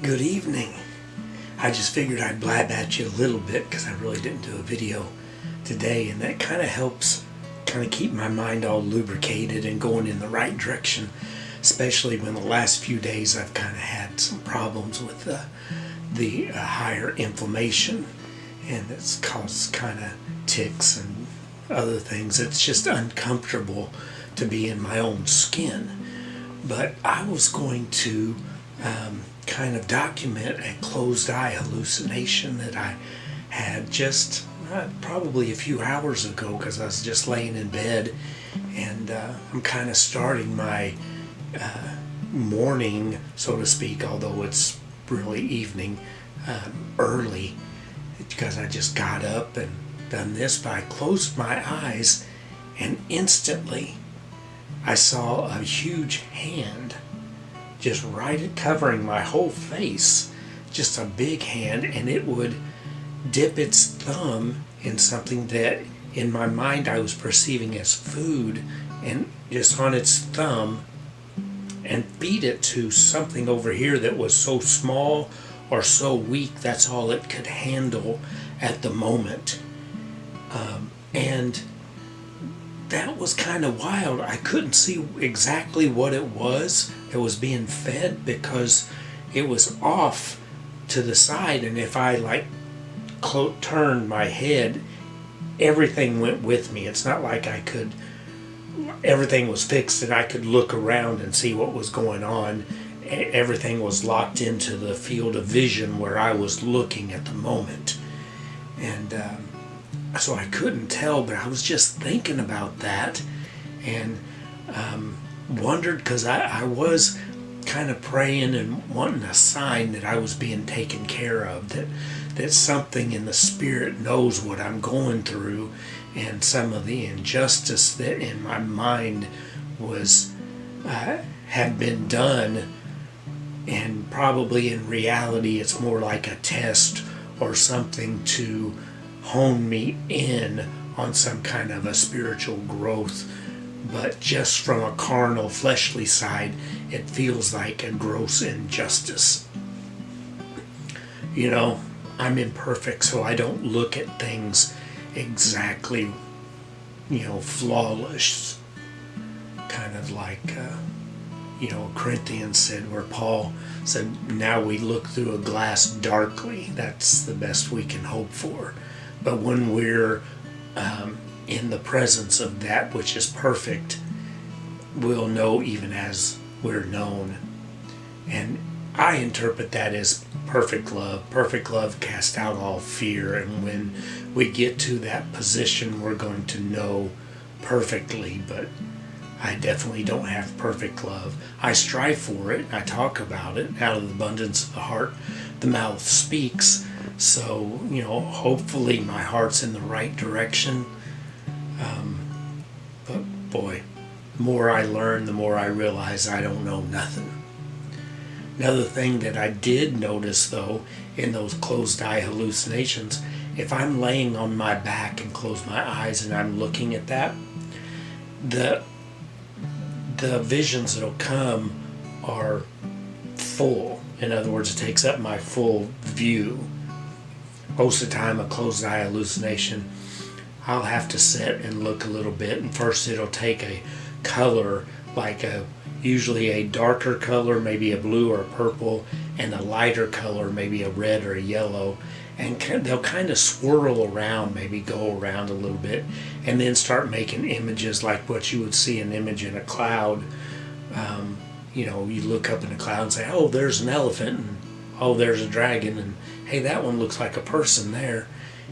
Good evening. I just figured I'd blab at you a little bit because I really didn't do a video today, and that kind of helps keep my mind all lubricated and going in the right direction, especially when the last few days I've kind of had some problems with the higher inflammation, and it's caused kind of ticks and other things. It's just uncomfortable to be in my own skin. But I was going to kind of document a closed eye hallucination that I had just probably a few hours ago, because I was just laying in bed, and I'm kind of starting my morning, so to speak, although it's really evening, early, because I just got up and done this. But I closed my eyes and instantly I saw a huge hand just covering my whole face, just a big hand, and it would dip its thumb in something that in my mind I was perceiving as food, and just on its thumb, and feed it to something over here that was so small or so weak that's all it could handle at the moment. And that was kind of wild. I couldn't see exactly what it was that was being fed because it was off to the side, and if I turned my head, everything went with me. It's not like everything was fixed and I could look around and see what was going on. Everything was locked into the field of vision where I was looking at the moment. And so I couldn't tell, but I was just thinking about that, and wondered, because I was kind of praying and wanting a sign that I was being taken care of, that something in the spirit knows what I'm going through, and some of the injustice that in my mind was had been done, and probably in reality it's more like a test or something to hone me in on some kind of a spiritual growth. But just from a carnal, fleshly side, it feels like a gross injustice. You know, I'm imperfect, so I don't look at things exactly, flawless. Kind of like, Corinthians said, where Paul said, now we look through a glass darkly. That's the best we can hope for. But when we're in the presence of that which is perfect, we'll know even as we're known. And I interpret that as perfect love. Perfect love casts out all fear. And when we get to that position, we're going to know perfectly. But I definitely don't have perfect love. I strive for it. I talk about it. Out of the abundance of the heart, the mouth speaks. So, hopefully my heart's in the right direction. But boy, the more I learn, the more I realize I don't know nothing. Another thing that I did notice, though, in those closed eye hallucinations, if I'm laying on my back and close my eyes and I'm looking at that, the visions that'll come are full. In other words, it takes up my full view. Most of the time, a closed eye hallucination, I'll have to sit and look a little bit, and first it'll take a color, usually a darker color, maybe a blue or a purple, and a lighter color, maybe a red or a yellow, and they'll kind of swirl around, maybe go around a little bit, and then start making images like what you would see an image in a cloud. You look up in a cloud and say, oh, there's an elephant, and oh, there's a dragon, and hey, that one looks like a person there.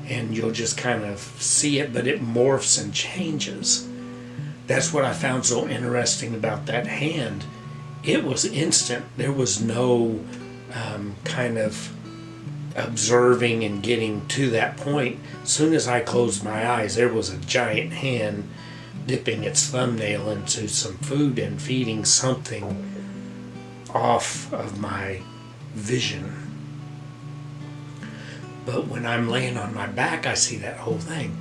And you'll just kind of see it, but it morphs and changes. That's what I found so interesting about that hand. It was instant. There was no kind of observing and getting to that point. As soon as I closed my eyes, there was a giant hand dipping its thumbnail into some food and feeding something off of my vision. But when I'm laying on my back, I see that whole thing.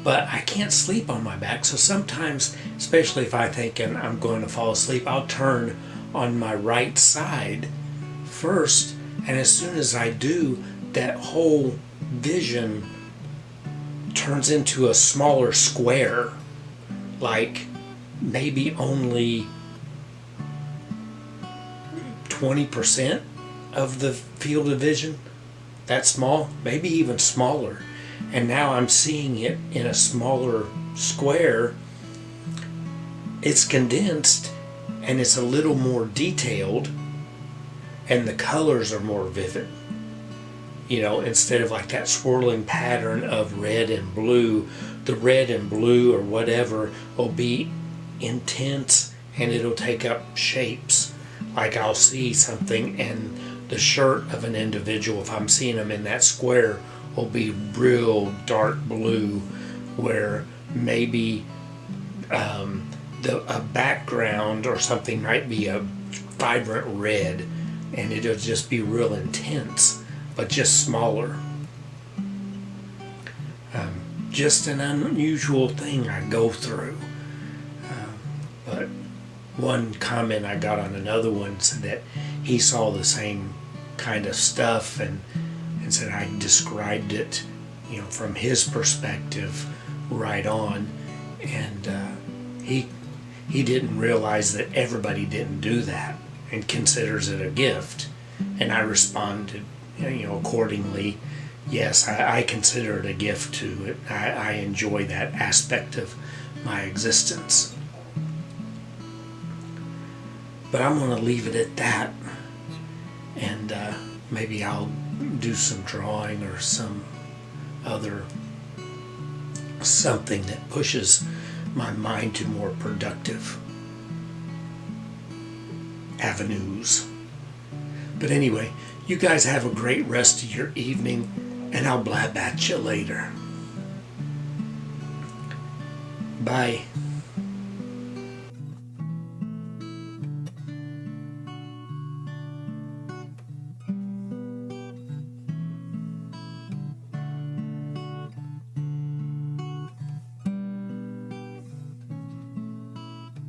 But I can't sleep on my back, so sometimes, especially if I think I'm going to fall asleep, I'll turn on my right side first And as soon as I do, that whole vision turns into a smaller square, like maybe only 20% of the field of vision. That small, maybe even smaller. And now I'm seeing it in a smaller square. It's condensed and it's a little more detailed, and the colors are more vivid. You know, instead of like that swirling pattern of red and blue, the red and blue or whatever will be intense and it'll take up shapes. Like I'll see something and the shirt of an individual, if I'm seeing them in that square, will be real dark blue, where maybe a background or something might be a vibrant red, and it'll just be real intense, but just smaller. Just an unusual thing I go through. But one comment I got on another one said that he saw the same kind of stuff, and said I described it, you know, from his perspective right on, and he didn't realize that everybody didn't do that and considers it a gift. And I responded, you know, accordingly. Yes, I consider it a gift too. I enjoy that aspect of my existence. But I'm going to leave it at that, and maybe I'll do some drawing or some other something that pushes my mind to more productive avenues. But anyway, you guys have a great rest of your evening, and I'll blab at you later. Bye.